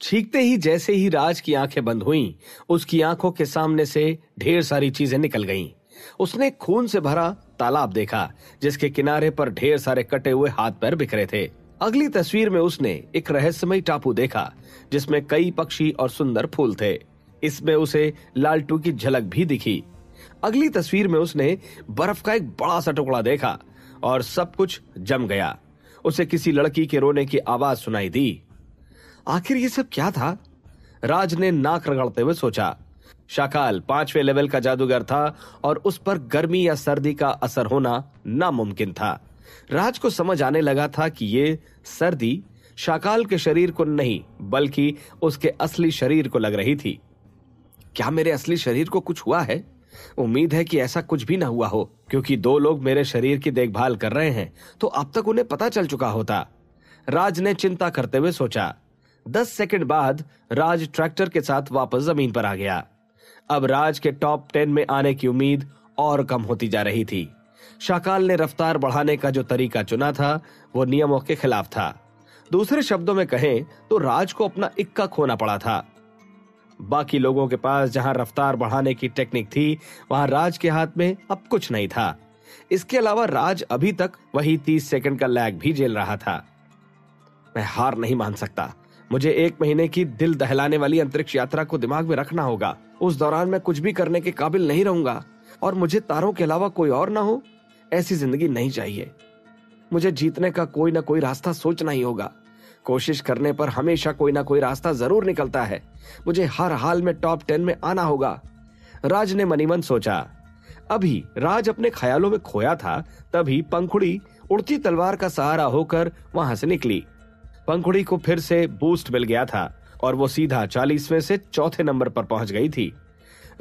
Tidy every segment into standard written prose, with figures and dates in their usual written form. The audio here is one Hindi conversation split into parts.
छींकते ही जैसे ही राज की आंखें बंद हुईं, उसकी आंखों के सामने से ढेर सारी चीजें निकल गईं। उसने खून से भरा तालाब देखा, जिसके किनारे पर ढेर सारे कटे हुए हाथ पैर बिखरे थे। अगली तस्वीर में उसने एक रहस्यमयी टापू देखा, जिसमें कई पक्षी और सुंदर फूल थे। इसमें उसे लालटू की झलक भी दिखी। अगली तस्वीर में उसने बर्फ का एक बड़ा सा टुकड़ा देखा और सब कुछ जम गया। उसे किसी लड़की के रोने की आवाज सुनाई दी। आखिर ये सब क्या था? राज ने नाक रगड़ते हुए सोचा। शाकाल 5वें लेवल का जादूगर था और उस पर गर्मी या सर्दी का असर होना नामुमकिन था। राज को समझ आने लगा था कि ये सर्दी शाकाल के शरीर को नहीं, बल्कि उसके असली शरीर को लग रही थी। क्या मेरे असली शरीर को कुछ हुआ है? उम्मीद है कि ऐसा कुछ भी ना हुआ हो, क्योंकि 2 लोग मेरे शरीर की देखभाल कर रहे हैं, तो अब तक उन्हें पता चल चुका होता। राज ने चिंता करते हुए सोचा। 10 सेकंड बाद राज ट्रैक्टर के साथ वापस जमीन पर आ गया। अब राज के टॉप 10 में आने की उम्मीद और कम होती जा रही थी। शाकाल ने रफ्तार बढ़ाने का जो तरीका चुना था, वो नियमों के खिलाफ था। दूसरे शब्दों में कहें तो राज को अपना इक्का खोना पड़ा था। बाकी लोगों के पास जहां रफ्तार बढ़ाने की टेक्निक थी, वहां राज के हाथ में अब कुछ नहीं था। इसके अलावा राज अभी तक वही 30 सेकंड का लैग भी झेल रहा था। मैं हार नहीं मान सकता। मुझे 1 महीने की दिल दहलाने वाली अंतरिक्ष यात्रा को दिमाग में रखना होगा। उस दौरान मैं कुछ भी करने के काबिल नहीं रहूंगा और मुझे तारों के अलावा कोई और ना हो। ऐसी जिंदगी नहीं चाहिए। मुझे जीतने का कोई ना कोई रास्ता सोचना ही होगा। कोशिश करने पर हमेशा कोई ना कोई रास्ता जरूर निकलता है। मुझे हर हाल में टॉप 10 में आना होगा। राज ने मनी मन सोचा। अभी राज अपने ख्यालों में खोया था, तभी पंखुड़ी उड़ती तलवार का सहारा होकर वहां से निकली। पंखुड़ी को फिर से बूस्ट मिल गया था और वो सीधा 40वें से 4थे नंबर पर पहुंच गई थी।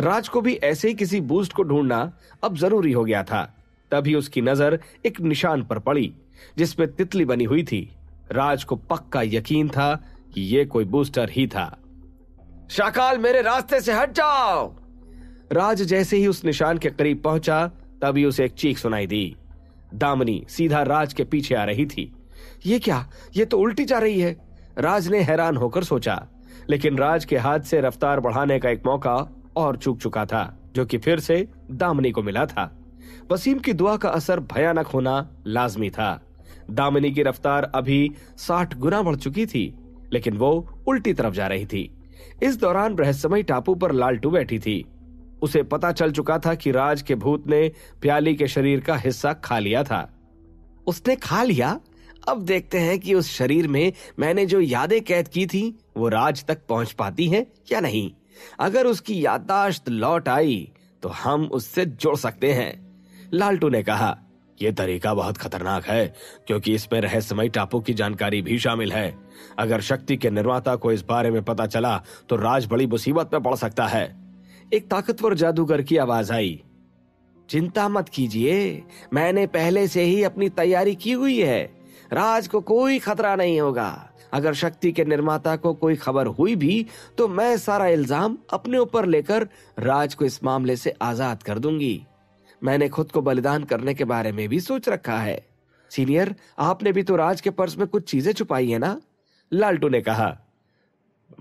राज को भी ऐसे ही किसी बूस्ट को ढूंढना अब जरूरी हो गया था। तभी उसकी नजर एक निशान पर पड़ी, जिसमें तितली बनी हुई थी। राज को पक्का यकीन था कि ये कोई बूस्टर ही था। शाकाल, मेरे रास्ते से हट जाओ! राज जैसे ही उस निशान के करीब पहुंचा, तभी उसे एक चीख सुनाई दी। दामिनी सीधा राज के पीछे आ रही थी। ये क्या? ये तो उल्टी जा रही है। राज ने हैरान होकर सोचा, लेकिन राज के हाथ से रफ्तार बढ़ाने का एक मौका और चूक चुका था, जो कि फिर से दामिनी को मिला था। वसीम की दुआ का असर भयानक होना लाजमी था। दामिनी की रफ्तार अभी 60 गुना बढ़ चुकी थी, लेकिन वो उल्टी तरफ जा रही थी। इस दौरान रहस्यमयी टापू पर लालटू बैठी थी। उसे पता चल चुका था कि राज के भूत ने प्याली के शरीर का हिस्सा खा लिया था। उसने खा लिया? अब देखते हैं कि उस शरीर में मैंने जो यादें कैद की थी, वो राज तक पहुंच पाती हैं या नहीं। अगर उसकी याददाश्त लौट आई तो हम उससे जुड़ सकते हैं। लालटू ने कहा। यह तरीका बहुत खतरनाक है, क्योंकि इसमें रहस्यमयी टापू की जानकारी भी शामिल है। अगर शक्ति के निर्माता को इस बारे में पता चला तो राज बड़ी मुसीबत में पड़ सकता है। एक ताकतवर जादूगर की आवाज आई। चिंता मत कीजिए, मैंने पहले से ही अपनी तैयारी की हुई है। राज को कोई खतरा नहीं होगा। अगर शक्ति के निर्माता को कोई खबर हुई भी तो मैं सारा इल्जाम अपने ऊपर लेकर राज को इस मामले से आजाद कर दूंगी। मैंने खुद को बलिदान करने के बारे में भी सोच रखा है। सीनियर, आपने भी तो राज के पर्स में कुछ चीजें छुपाई है ना? लालटू ने कहा।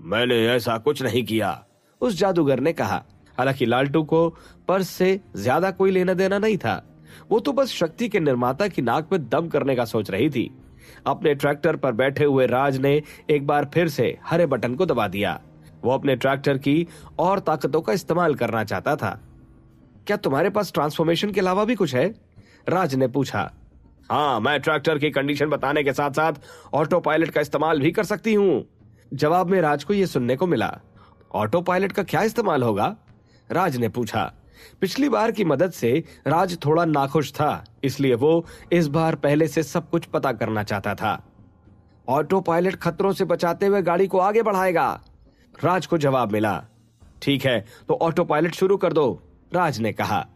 मैंने ऐसा कुछ नहीं किया, उस जादूगर ने कहा। हालांकि लालटू को पर्स से ज्यादा कोई लेना देना नहीं था। वो तो बस शक्ति के निर्माता की नाक में दम करने का सोच रही थी। अपने ट्रैक्टर पर बैठे हुए राज ने एक बार फिर से हरे बटन को दबा दिया। वो अपने ट्रैक्टर की और ताकतों का इस्तेमाल करना चाहता था। क्या तुम्हारे पास ट्रांसफॉर्मेशन के अलावा भी कुछ है? राज ने पूछा। हाँ, मैं ट्रैक्टर की कंडीशन बताने के साथ साथ ऑटो पायलट का इस्तेमाल भी कर सकती हूँ। जवाब में राज को यह सुनने को मिला। ऑटो पायलट का क्या इस्तेमाल होगा? राज ने पूछा। पिछली बार की मदद से राज थोड़ा नाखुश था, इसलिए वो इस बार पहले से सब कुछ पता करना चाहता था। ऑटो पायलट खतरों से बचाते हुए गाड़ी को आगे बढ़ाएगा, राज को जवाब मिला। ठीक है, तो ऑटो पायलट शुरू कर दो, राज ने कहा।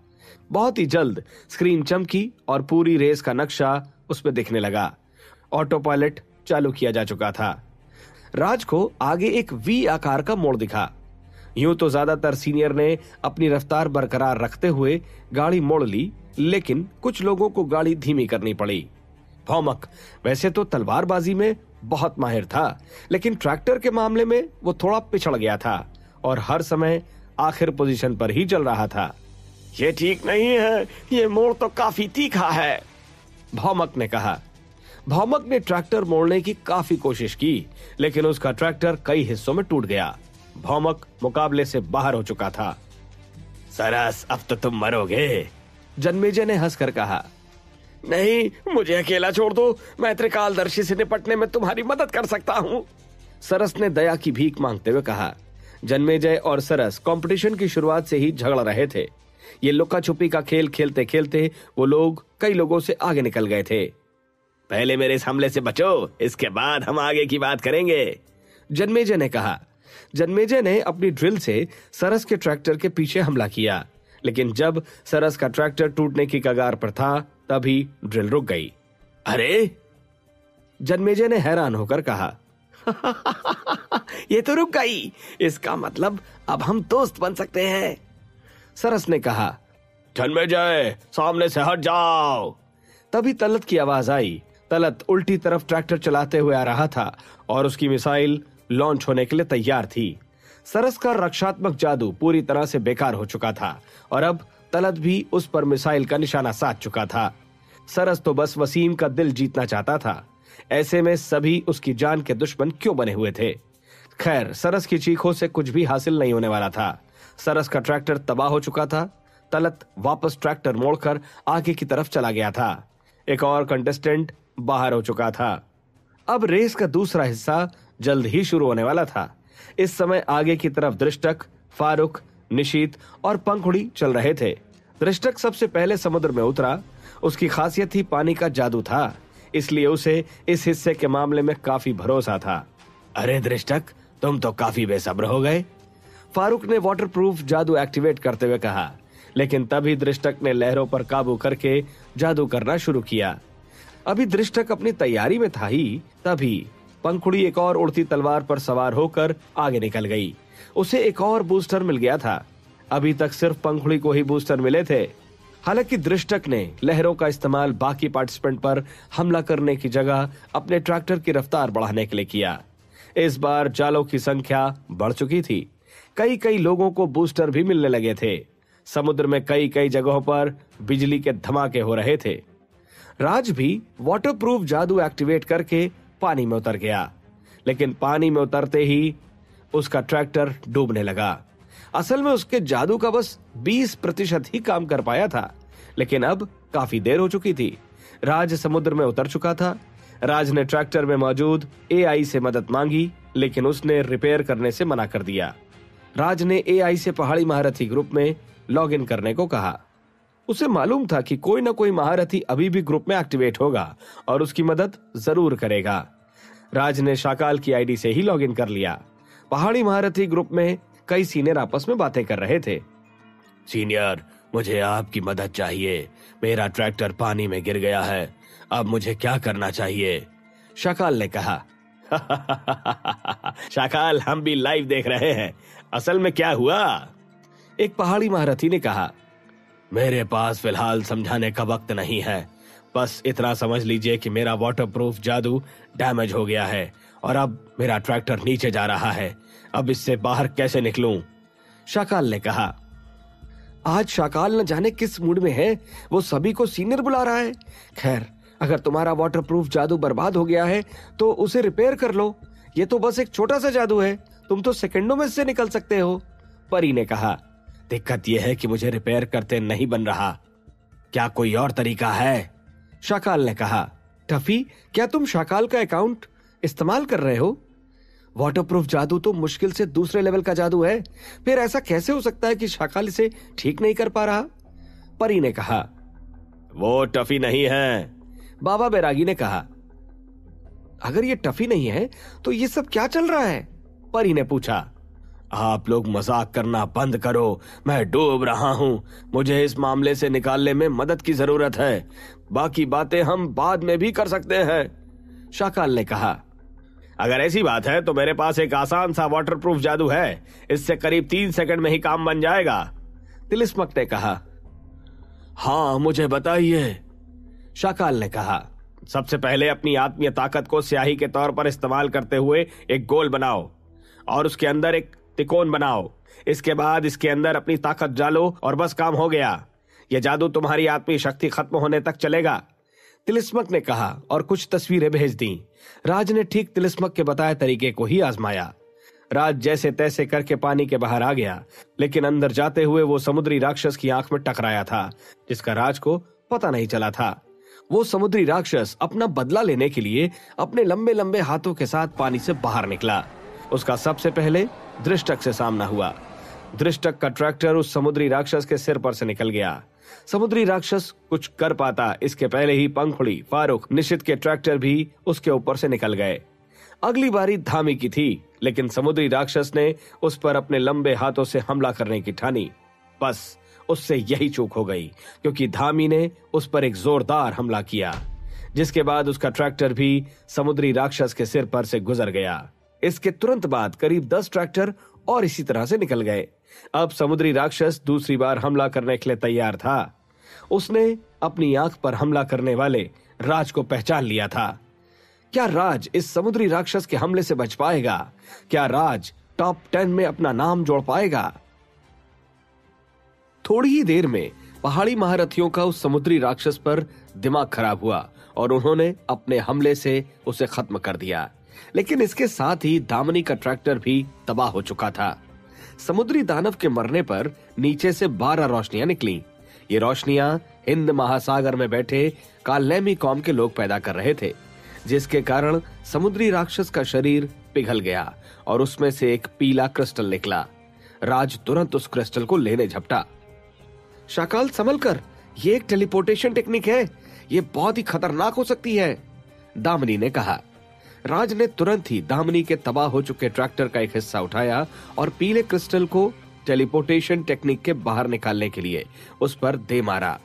बहुत ही जल्द स्क्रीन चमकी और पूरी रेस का नक्शा उसमें दिखने लगा। ऑटो पायलट चालू किया जा चुका था। राज को आगे एक वी आकार का मोड़ दिखा। यूं तो ज्यादातर सीनियर ने अपनी रफ्तार बरकरार रखते हुए गाड़ी मोड़ ली, लेकिन कुछ लोगों को गाड़ी धीमी करनी पड़ी। भौमक, वैसे तो तलवारबाजी में बहुत माहिर था, लेकिन ट्रैक्टर के मामले में वो थोड़ा पिछड़ गया था और हर समय आखिर पोजीशन पर ही चल रहा था। ये ठीक नहीं है, ये मोड़ तो काफी तीखा है, भौमक ने कहा। भौमक ने ट्रैक्टर मोड़ने की काफी कोशिश की, लेकिन उसका ट्रैक्टर कई हिस्सों में टूट गया। भौमक मुकाबले से बाहर हो चुका था। सरस, अब तो तुम मरोगे, जन्मेजय ने हंसकर कहा। नहीं, मुझे अकेला छोड़ दो, मैं त्रिकालदर्शी से निपटने में तुम्हारी मदद कर सकता हूँ, सरस ने दया की भीख मांगते हुए कहा। जन्मेजय और सरस कंपटीशन की शुरुआत से ही झगड़ रहे थे। ये लुका छुपी का खेल खेलते खेलते वो लोग कई लोगों से आगे निकल गए थे। पहले मेरे इस हमले से बचो, इसके बाद हम आगे की बात करेंगे, जन्मेजय ने कहा। जन्मेजय ने अपनी ड्रिल से सरस के ट्रैक्टर के पीछे हमला किया, लेकिन जब सरस का ट्रैक्टर टूटने की कगार पर था तभी ड्रिल रुक गई। अरे, जन्मेजय ने हैरान होकर कहा। ये तो रुक गई, इसका मतलब अब हम दोस्त बन सकते हैं, सरस ने कहा। जन्मेजय, सामने से हट जाओ। तभी तलत की आवाज आई। तलत उल्टी तरफ ट्रैक्टर चलाते हुए आ रहा था और उसकी मिसाइल लॉन्च होने के लिए तैयार थी। सरस का रक्षात्मक जादू पूरी तरह से बेकार हो चुका था और अब तलत भी उस पर मिसाइल का निशाना साध चुका था। सरस तो बस वसीम का दिल जीतना चाहता था। ऐसे में सभी उसकी जान के दुश्मन क्यों बने हुए थे? खैर, सरस की चीखों से कुछ भी हासिल नहीं होने वाला था। सरस का ट्रैक्टर तबाह हो चुका था। तलत वापस ट्रैक्टर मोड़कर आगे की तरफ चला गया था। एक और कंटेस्टेंट बाहर हो चुका था। अब रेस का दूसरा हिस्सा जल्द ही शुरू होने वाला था। इस समय आगे की तरफ दृष्टक, फारूक, निशीत और पंखुड़ी चल रहे थे। दृष्टक सबसे पहले समुद्र में उतरा। उसकी खासियत ही पानी का जादू था, इसलिए उसे इस हिस्से के मामले में काफी भरोसा था। अरे दृष्टक, तुम तो काफी बेसब्र हो गए, फारूक ने वाटरप्रूफ जादू एक्टिवेट करते हुए कहा। लेकिन तभी दृष्टक ने लहरों पर काबू करके जादू करना शुरू किया। अभी दृष्टक अपनी तैयारी में था ही तभी पंखुड़ी एक और उड़ती तलवार पर सवार होकर आगे निकल गई। उसे एक और बूस्टर मिल गया था। अभी तक सिर्फ पंखुड़ी को ही बूस्टर मिले थे। हालांकि दृष्टक ने लहरों का इस्तेमाल बाकी पार्टिसिपेंट पर हमला करने की जगह अपने ट्रैक्टर की रफ्तार बढ़ाने के लिए किया। इस बार जालों की संख्या बढ़ चुकी थी। कई कई लोगों को बूस्टर भी मिलने लगे थे। समुद्र में कई कई जगहों पर बिजली के धमाके हो रहे थे। राज भी वाटरप्रूफ जादू एक्टिवेट करके पानी में उतर गया, लेकिन पानी में उतरते ही उसका ट्रैक्टर डूबने लगा। असल में उसके जादू का बस 20% ही काम कर पाया था, लेकिन अब काफी देर हो चुकी थी। राज समुद्र में उतर चुका था। राज ने ट्रैक्टर में मौजूद एआई से मदद मांगी, लेकिन उसने रिपेयर करने से मना कर दिया। राज ने एआई से पहाड़ी महारथी ग्रुप में लॉग इन करने को कहा। उसे मालूम था कि कोई ना कोई महारथी अभी भी ग्रुप में एक्टिवेट होगा और उसकी मदद जरूर करेगा। राज ने शाकाल की आईडी से ही लॉग इन कर लिया। पहाड़ी महारथी ग्रुप में कई सीनियर आपस में बातें कर रहे थे। सीनियर, मुझे आपकी मदद चाहिए। मेरा ट्रैक्टर पानी में गिर गया है, अब मुझे क्या करना चाहिए? शाकाल ने कहा। शाकाल, हम भी लाइव देख रहे हैं। असल में क्या हुआ? एक पहाड़ी महारथी ने कहा। मेरे पास फिलहाल समझाने का वक्त नहीं है। बस इतना समझ लीजिए कि मेरा वाटरप्रूफ जादू डैमेज हो गया है और अब मेरा ट्रैक्टर नीचे जा रहा है। अब इससे बाहर कैसे निकलूं? शाकाल ने कहा। आज शाकाल न जाने किस मूड में है, वो सभी को सीनियर बुला रहा है। खैर, अगर तुम्हारा वाटरप्रूफ जादू बर्बाद हो गया है तो उसे रिपेयर कर लो। ये तो बस एक छोटा सा जादू है, तुम तो सेकंडों में इससे निकल सकते हो, परी ने कहा। दिक्कत यह है कि मुझे रिपेयर करते नहीं बन रहा। क्या कोई और तरीका है? शाकाल ने कहा। टफी, क्या तुम शाकाल का अकाउंट इस्तेमाल कर रहे हो? वाटरप्रूफ जादू तो मुश्किल से दूसरे लेवल का जादू है, फिर ऐसा कैसे हो सकता है कि शाकाल इसे ठीक नहीं कर पा रहा? परी ने कहा। वो टफी नहीं है, बाबा बैरागी ने कहा। अगर ये टफी नहीं है तो ये सब क्या चल रहा है? परी ने पूछा। आप लोग मजाक करना बंद करो, मैं डूब रहा हूं। मुझे इस मामले से निकालने में मदद की जरूरत है। बाकी बातें हम बाद में भी कर सकते हैं, शाकाल ने कहा। अगर ऐसी बात है तो मेरे पास एक आसान सा वाटरप्रूफ जादू है। इससे करीब 3 सेकंड में ही काम बन जाएगा, तिलिस्मक ने कहा। हाँ, मुझे बताइए, शाकाल ने कहा। सबसे पहले अपनी आत्मीय ताकत को स्याही के तौर पर इस्तेमाल करते हुए एक गोल बनाओ और उसके अंदर एक त्रिकोण बनाओ। इसके बाद इसके अंदर अपनी ताकत डालो और बस काम हो गया। यह जादू तुम्हारी आत्मीय शक्ति खत्म होने तक चलेगा। तिलिस्मक ने कहा और कुछ तस्वीरें भेज दी। राज ने ठीक तिलिस्मक के बताए तरीके को ही आजमाया। राज जैसे तैसे करके पानी के बाहर आ गया, लेकिन अंदर जाते हुए वो समुद्री राक्षस की आंख में टकराया था, जिसका राज को पता नहीं चला था। वो समुद्री राक्षस अपना बदला लेने के लिए अपने लंबे लंबे हाथों के साथ पानी से बाहर निकला। उसका सबसे पहले दृष्टक से सामना हुआ। दृष्टक का ट्रैक्टर उस समुद्री राक्षस के सिर पर से निकल गया। समुद्री राक्षस कुछ कर पाता इसके पहले ही पंखुड़ी, फारूक, निशित के ट्रैक्टर भी उसके ऊपर से निकल गए। अगली बारी धामी की थी, लेकिन समुद्री राक्षस ने उस पर अपने लंबे हाथों से हमला करने की ठानी। बस उससे यही चूक हो गई, क्योंकि धामी ने उस पर एक जोरदार हमला किया, जिसके बाद उसका ट्रैक्टर भी समुद्री राक्षस के सिर पर से गुजर गया। इसके तुरंत बाद करीब 10 ट्रैक्टर और इसी तरह से निकल गए। अब समुद्री राक्षस दूसरी बार हमला करने के लिए तैयार था। उसने अपनी आंख पर हमला करने वाले राज को पहचान लिया था। क्या राज इस समुद्री राक्षस के हमले से बच पाएगा? क्या राज टॉप 10 में अपना नाम जोड़ पाएगा? थोड़ी ही देर में पहाड़ी महारथियों का उस समुद्री राक्षस पर दिमाग खराब हुआ और उन्होंने अपने हमले से उसे खत्म कर दिया। लेकिन इसके साथ ही दामिनी का ट्रैक्टर भी तबाह हो चुका था। समुद्री दानव के मरने पर नीचे से 12 रोशनियां निकली। ये रोशनियां हिंद महासागर में बैठे कालनेमी कौम के लोग पैदा कर रहे थे, जिसके कारण समुद्री राक्षस का शरीर पिघल गया और उसमें से एक पीला क्रिस्टल निकला। राज तुरंत उस क्रिस्टल को लेने झपटा। शाकाल संभल कर, ये एक टेलीपोर्टेशन टेक्निक है, ये बहुत ही खतरनाक हो सकती है, दामिनी ने कहा। राज ने तुरंत ही दामिनी के तबाह हो चुके ट्रैक्टर का एक हिस्सा उठाया और पीले क्रिस्टल को टेलीपोर्टेशन टेक्निक के बाहर निकालने के लिए उस पर दे मारा।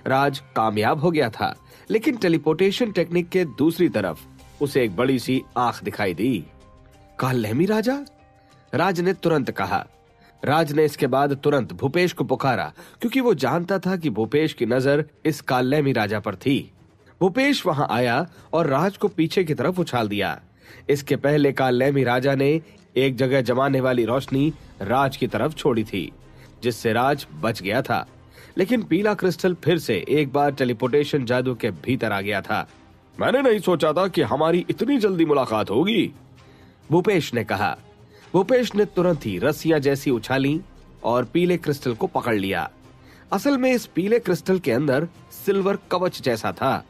राज कामयाब हो गया था, लेकिन टेलीपोर्टेशन टेक्निक के दूसरी तरफ उसे एक बड़ी सी आंख दिखाई दी। कालनेमी राजा? राज ने तुरंत कहा। राज ने इसके बाद तुरंत भूपेश को पुकारा, क्योंकि वो जानता था कि भूपेश की नजर इस कालनेमी राजा पर थी। भूपेश वहां आया और राज को पीछे की तरफ उछाल दिया। इसके पहले कालनेमी राजा ने एक जगह जमाने वाली रोशनी राज की तरफ छोड़ी थी, जिससे राज बच गया था। लेकिन पीला क्रिस्टल फिर से एक बार टेलीपोर्टेशन जादू के भीतर आ गया था। मैंने नहीं सोचा था कि हमारी इतनी जल्दी मुलाकात होगी, भूपेश ने कहा। भूपेश ने तुरंत ही रस्सियां जैसी उछाली और पीले क्रिस्टल को पकड़ लिया। असल में इस पीले क्रिस्टल के अंदर सिल्वर कवच जैसा था।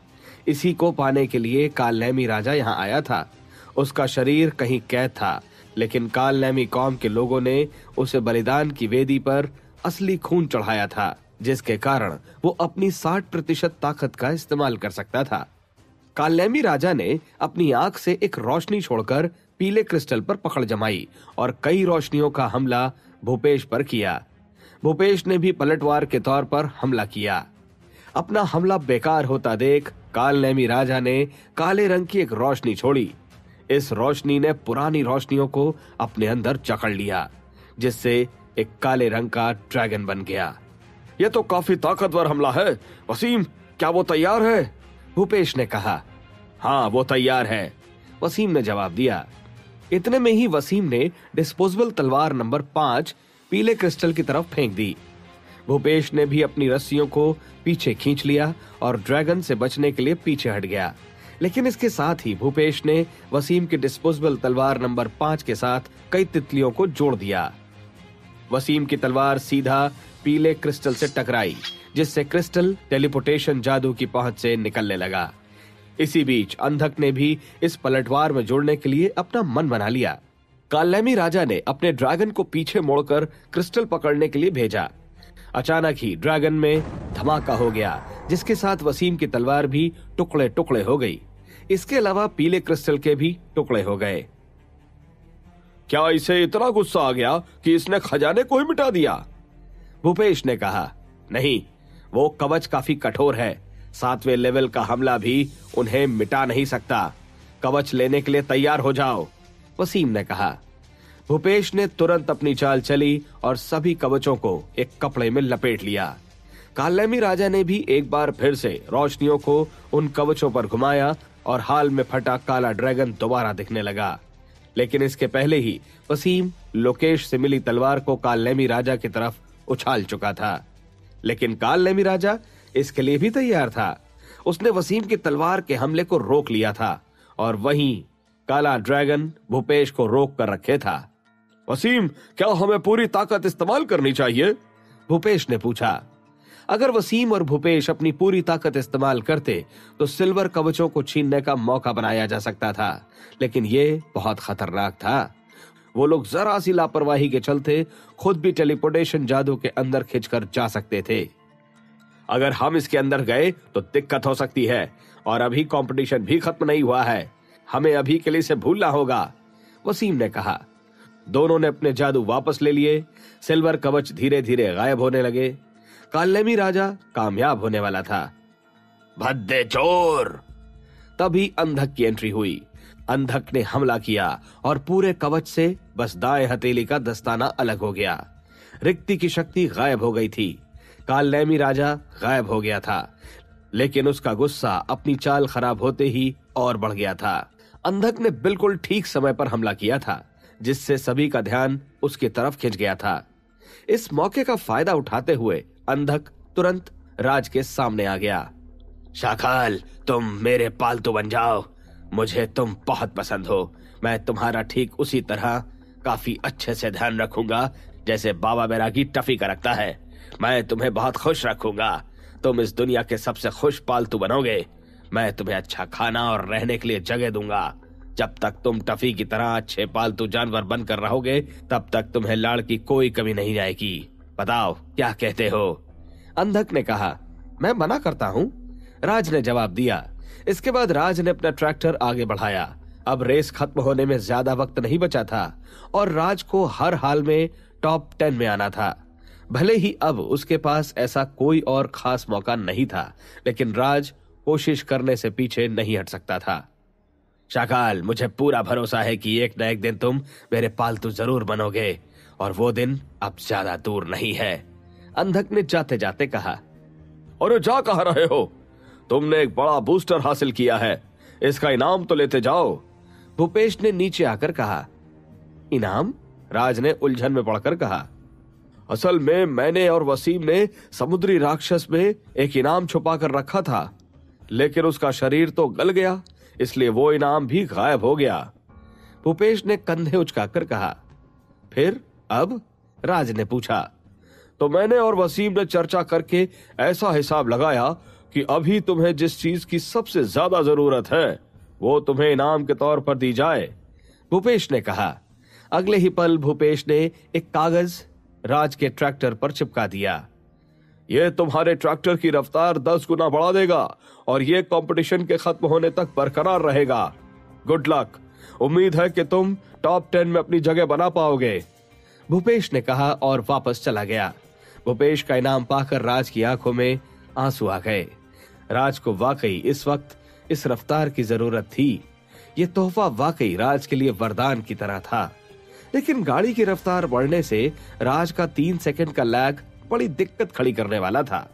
इसी को पाने के लिए कालनेमी राजा यहाँ आया था। उसका शरीर कहीं कैद था, लेकिन कालनेमी कौम के लोगों ने उसे बलिदान की वेदी पर असली खून चढ़ाया था, जिसके कारण वो अपनी 60% ताकत का इस्तेमाल कर सकता था। कालनेमी राजा ने अपनी आंख से एक रोशनी छोड़कर पीले क्रिस्टल पर पकड़ जमाई और कई रोशनियों का हमला भूपेश पर किया। भूपेश ने भी पलटवार के तौर पर हमला किया। अपना हमला बेकार होता देख कालनेमी राजा ने काले रंग की एक रोशनी छोड़ी। इस रोशनी ने पुरानी रोशनियों को अपने अंदर जकड़ लिया, जिससे एक काले रंग का ड्रैगन बन गया। यह तो काफी ताकतवर हमला है। वसीम, क्या वो तैयार है? भूपेश ने कहा। हाँ, वो तैयार है, वसीम ने जवाब दिया। इतने में ही वसीम ने डिस्पोजेबल तलवार नंबर 5 पीले क्रिस्टल की तरफ फेंक दी। भूपेश ने भी अपनी रस्सियों को पीछे खींच लिया और ड्रैगन से बचने के लिए पीछे हट गया। लेकिन इसके साथ ही भूपेश ने वसीम की डिस्पोजेबल तलवार नंबर 5 के साथ कई तितलियों को जोड़ दिया। वसीम की तलवार सीधा पीले क्रिस्टल से टकराई, जिससे क्रिस्टल टेलीपोर्टेशन जादू की पहुंच से निकलने लगा। इसी बीच अंधक ने भी इस पलटवार में जुड़ने के लिए अपना मन बना लिया। कालनेमी राजा ने अपने ड्रैगन को पीछे मोड़कर क्रिस्टल पकड़ने के लिए भेजा। अचानक ही ड्रैगन में धमाका हो गया, जिसके साथ वसीम की तलवार भी टुकड़े टुकड़े हो गई। इसके अलावा पीले क्रिस्टल के भी टुकड़े हो गए। क्या इसे इतना गुस्सा आ गया कि इसने खजाने को ही मिटा दिया? भूपेश ने कहा। नहीं, वो कवच काफी कठोर है। 7वें लेवल का हमला भी उन्हें मिटा नहीं सकता। कवच लेने के लिए तैयार हो जाओ, वसीम ने कहा। भूपेश ने तुरंत अपनी चाल चली और सभी कवचों को एक कपड़े में लपेट लिया। कालनेमी राजा ने भी एक बार फिर से रोशनियों को उन कवचों पर घुमाया और हाल में फटा काला ड्रैगन दोबारा दिखने लगा। लेकिन इसके पहले ही वसीम लोकेश से मिली तलवार को कालनेमी राजा की तरफ उछाल चुका था। लेकिन कालनेमी राजा इसके लिए भी तैयार था। उसने वसीम की तलवार के हमले को रोक लिया था और वहीं काला ड्रैगन भूपेश को रोक कर रखे था। वसीम, क्या हमें पूरी ताकत इस्तेमाल करनी चाहिए? भूपेश ने पूछा। अगर वसीम और भूपेश अपनी पूरी ताकत इस्तेमाल करते तो सिल्वर कवचों को छीनने का मौका बनाया जा सकता था, लेकिन ये बहुत खतरनाक था। वो लोग जरा सी लापरवाही के चलते खुद भी टेलीपोर्टेशन जादू के अंदर खिंचकर जा सकते थे। अगर हम इसके अंदर गए तो दिक्कत हो सकती है, और अभी कंपटीशन भी खत्म नहीं हुआ है। हमें अभी के लिए इसे भूलना होगा, वसीम ने कहा। दोनों ने अपने जादू वापस ले लिए। सिल्वर कवच धीरे धीरे गायब होने लगे। कालनेमी राजा कामयाब होने वाला था। भद्दे चोर! तभी अंधक की एंट्री हुई। अंधक ने हमला किया और पूरे कवच से बस दाएं हथेली का दस्ताना अलग हो गया। रिक्ति की शक्ति गायब हो गई थी। कालनेमी राजा गायब हो गया था, लेकिन उसका गुस्सा अपनी चाल खराब होते ही और बढ़ गया था। अंधक ने बिल्कुल ठीक समय पर हमला किया था, जिससे सभी का ध्यान उसकी तरफ खिंच गया था। इस मौके का फायदा उठाते हुए अंधक तुरंत राज के सामने आ गया। शाकाल, तुम मेरे पालतू बन जाओ। मुझे तुम बहुत पसंद हो। मैं तुम्हारा ठीक उसी तरह काफी अच्छे से ध्यान रखूंगा जैसे बाबा बैरागी टफी का रखता है। मैं तुम्हें बहुत खुश रखूंगा। तुम इस दुनिया के सबसे खुश पालतू बनोगे। मैं तुम्हें अच्छा खाना और रहने के लिए जगह दूंगा। जब तक तुम टफी की तरह अच्छे पालतू जानवर बनकर रहोगे, तब तक तुम्हें लाड़ की कोई कमी नहीं जाएगी। बताओ, क्या कहते हो? अंधक ने कहा। मैं मना करता हूँ, राज ने जवाब दिया। इसके बाद राज ने अपना ट्रैक्टर आगे बढ़ाया। अब रेस खत्म होने में ज्यादा वक्त नहीं बचा था और राज को हर हाल में टॉप 10 में आना था। भले ही अब उसके पास ऐसा कोई और खास मौका नहीं था, लेकिन राज कोशिश करने से पीछे नहीं हट सकता था। शाकाल, मुझे पूरा भरोसा है कि एक न एक दिन तुम मेरे पालतू जरूर बनोगे, और वो दिन अब ज्यादा दूर नहीं है, अंधक ने जाते जाते कहा। और जा कहाँ रहे हो? तुमने एक बड़ा बूस्टर हासिल किया है, इसका इनाम तो लेते जाओ, भूपेश ने नीचे आकर कहा। इनाम? राज ने उलझन में पड़कर कहा। असल में मैंने और वसीम ने समुद्री राक्षस में एक इनाम छुपा कर रखा था, लेकिन उसका शरीर तो गल गया, इसलिए वो इनाम भी गायब हो गया, भूपेश ने कंधे उचकाकर कहा। फिर अब? राज ने पूछा। तो मैंने और वसीम ने चर्चा करके ऐसा हिसाब लगाया कि अभी तुम्हें जिस चीज की सबसे ज्यादा जरूरत है वो तुम्हें इनाम के तौर पर दी जाए, भूपेश ने कहा। अगले ही पल भूपेश ने एक कागज राज के ट्रैक्टर पर चिपका दिया। ये तुम्हारे ट्रैक्टर की रफ्तार 10 गुना बढ़ा देगा और ये कंपटीशन के खत्म होने तक बरकरार रहेगा। Good luck. उम्मीद है कि तुम टॉप 10 में अपनी जगह बना पाओगे, भूपेश ने कहा और वापस चला गया। भूपेश का इनाम पाकर राज की आंखों में आंसू आ गए। राज को वाकई इस वक्त इस रफ्तार की जरूरत थी। ये तोहफा वाकई राज के लिए वरदान की तरह था। लेकिन गाड़ी की रफ्तार बढ़ने से राज का 3 सेकंड का लैग बड़ी दिक्कत खड़ी करने वाला था।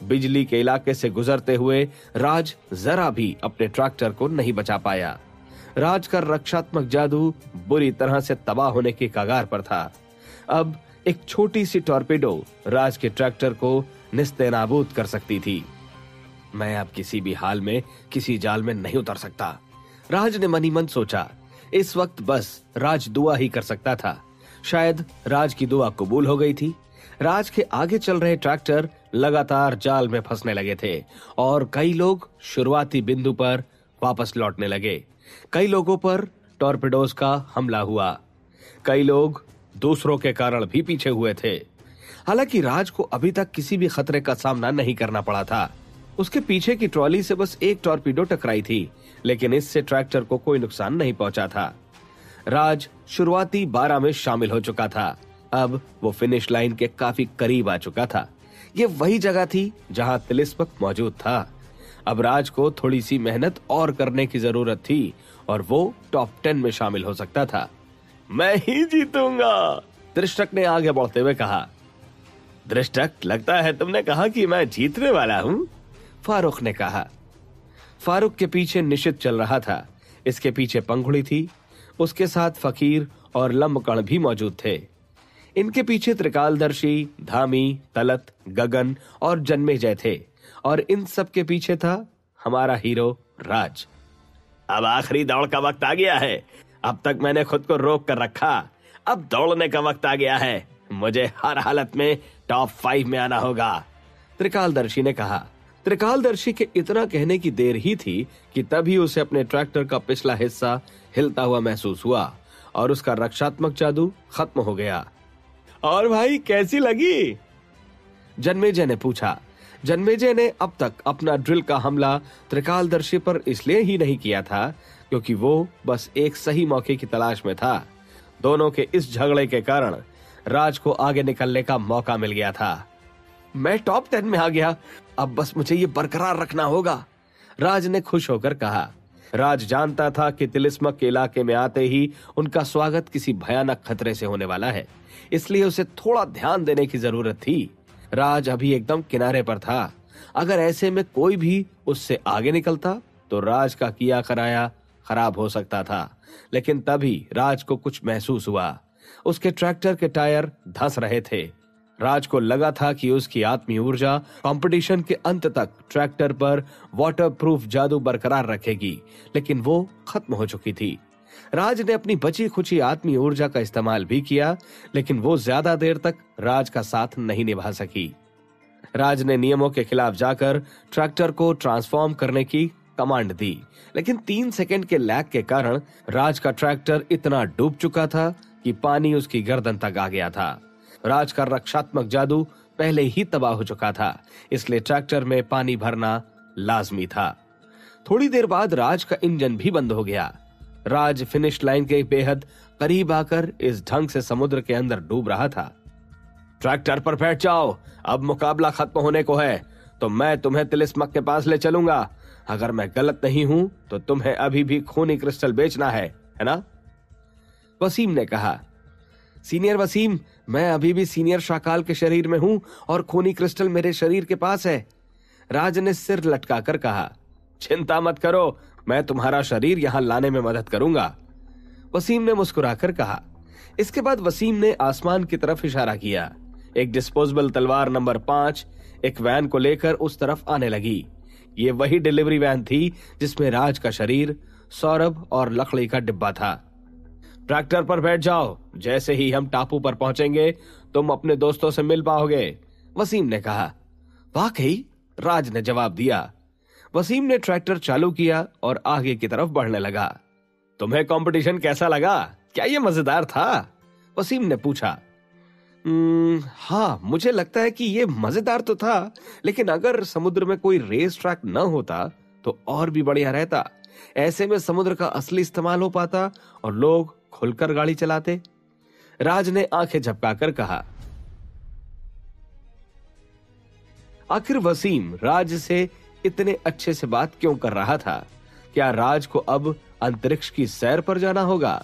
बिजली के इलाके से गुजरते हुए राज जरा भी अपने ट्रैक्टर को नहीं बचा पाया। राज का रक्षात्मक जादू बुरी तरह से तबाह होने की कगार पर था। अब एक छोटी सी टॉर्पेडो राज के ट्रैक्टर को निस्तेनाबूद कर सकती थी। मैं अब किसी भी हाल में किसी जाल में नहीं उतर सकता, राज ने मनी मन सोचा। इस वक्त बस राज दुआ ही कर सकता था। शायद राज की दुआ कबूल हो गई थी। राज के आगे चल रहे ट्रैक्टर लगातार जाल में फंसने लगे थे और कई लोग शुरुआती बिंदु पर वापस लौटने लगे। कई लोगों पर टॉर्पेडोज का हमला हुआ। कई लोग दूसरों के कारण भी पीछे हुए थे। हालांकि राज को अभी तक किसी भी खतरे का सामना नहीं करना पड़ा था। उसके पीछे की ट्रॉली से बस एक टॉर्पीडो टकराई थी, लेकिन इससे ट्रैक्टर को कोई नुकसान नहीं पहुंचा था। राज शुरुआती 12 में शामिल हो चुका था। अब वो फिनिश लाइन के काफी करीब आ चुका था। ये वही जगह थी जहां तिलिस्मक मौजूद था। अब राज को थोड़ी सी मेहनत और करने की जरूरत थी और वो टॉप 10 में शामिल हो सकता था। मैं ही जीतूंगा, त्रिशक ने आगे बढ़ते हुए कहा। दृष्टक, लगता है तुमने कहा कि मैं जीतने वाला हूँ, फारूक ने कहा। फारूक के पीछे निशित चल रहा था। इसके पीछे पंखुड़ी थी। उसके साथ फकीर और लम्बकण भी मौजूद थे। इनके पीछे त्रिकालदर्शी, धामी, तलत, गगन और जन्मेजय थे और इन सब के पीछे था हमारा हीरो राज। अब आखिरी दौड़ का वक्त आ गया है। अब तक मैंने खुद को रोक कर रखा, अब दौड़ने का वक्त आ गया है। मुझे हर हालत में टॉप 5 में आना होगा, त्रिकालदर्शी ने कहा। त्रिकालदर्शी के इतना कहने की देर ही थी कि तभी उसे अपने ट्रैक्टर का पिछला हिस्सा हिलता हुआ महसूस हुआ और उसका रक्षात्मक जादू खत्म हो गया। और भाई कैसी लगी? जन्मेजय ने पूछा। जन्मेजय ने अब तक अपना ड्रिल का हमला त्रिकालदर्शी पर इसलिए ही नहीं किया था क्योंकि वो बस एक सही मौके की तलाश में था। दोनों के इस झगड़े के कारण राज को आगे निकलने का मौका मिल गया था। मैं टॉप 10 में आ गया, अब बस मुझे ये बरकरार रखना होगा, राज ने खुश होकर कहा। राज जानता था कि तिलिस्मक के इलाके में आते ही उनका स्वागत किसी भयानक खतरे से होने वाला है, इसलिए उसे थोड़ा ध्यान देने की जरूरत थी। राज अभी एकदम किनारे पर था। अगर ऐसे में कोई भी उससे आगे निकलता तो राज का किया कराया खराब हो सकता था। लेकिन तभी राज को कुछ महसूस हुआ। उसके ट्रैक्टर के टायर धंस रहे थे। राज को लगा था कि उसकी आत्मीय ऊर्जा कंपटीशन के अंत तक ट्रैक्टर पर वाटरप्रूफ जादू बरकरार रखेगी, लेकिन वो खत्म हो चुकी थी। राज ने अपनी बची खुची आत्मीय ऊर्जा का इस्तेमाल भी किया, लेकिन वो ज्यादा देर तक राज का साथ नहीं निभा सकी। राज ने नियमों के खिलाफ जाकर ट्रैक्टर को ट्रांसफॉर्म करने की कमांड दी, लेकिन 3 सेकंड के लैग के कारण राज का ट्रैक्टर इतना डूब चुका था कि पानी उसकी गर्दन तक आ गया था। राज का रक्षात्मक जादू पहले ही तबाह हो चुका था, इसलिए ट्रैक्टर में पानी भरना लाजमी था। थोड़ी देर बाद राज का इंजन भी बंद हो गया। राज फिनिश लाइन के बेहद करीब आकर इस ढंग से समुद्र के अंदर डूब रहा था। ट्रैक्टर पर बैठ जाओ, अब मुकाबला खत्म होने को है, तो मैं तुम्हें तिलिस्मक के पास ले चलूंगा। अगर मैं गलत नहीं हूं तो तुम्हें अभी भी खूनी क्रिस्टल बेचना है ना? वसीम ने कहा। सीनियर वसीम, मैं अभी भी सीनियर शाकाल के शरीर में हूं और खूनी क्रिस्टल मेरे शरीर के पास है, राज ने सिर लटकाकर कहा। चिंता मत करो, मैं तुम्हारा शरीर यहां लाने में मदद करूंगा, वसीम ने मुस्कुराकर कहा। इसके बाद वसीम ने आसमान की तरफ इशारा किया। एक डिस्पोजेबल तलवार नंबर 5 एक वैन को लेकर उस तरफ आने लगी। ये वही डिलीवरी वैन थी जिसमें राज का शरीर, सौरभ और लकड़ी का डिब्बा था। ट्रैक्टर पर बैठ जाओ, जैसे ही हम टापू पर पहुंचेंगे तुम अपने दोस्तों से मिल पाओगे, वसीम ने कहा। वाकई, राज ने जवाब दिया। वसीम ने ट्रैक्टर चालू किया और आगे की तरफ बढ़ने लगा। तुम्हें कंपटीशन कैसा लगा? क्या ये मजेदार था? वसीम ने पूछा। हाँ, मुझे लगता है कि ये मजेदार तो था, लेकिन अगर समुद्र में कोई रेस ट्रैक न होता तो और भी बढ़िया रहता। ऐसे में समुद्र का असली इस्तेमाल हो पाता और लोग खुलकर गाड़ी चलाते, राज ने आंखें झपकाकर कहा। आखिर वसीम राज से इतने अच्छे से बात क्यों कर रहा था? क्या राज को अब अंतरिक्ष की सैर पर जाना होगा?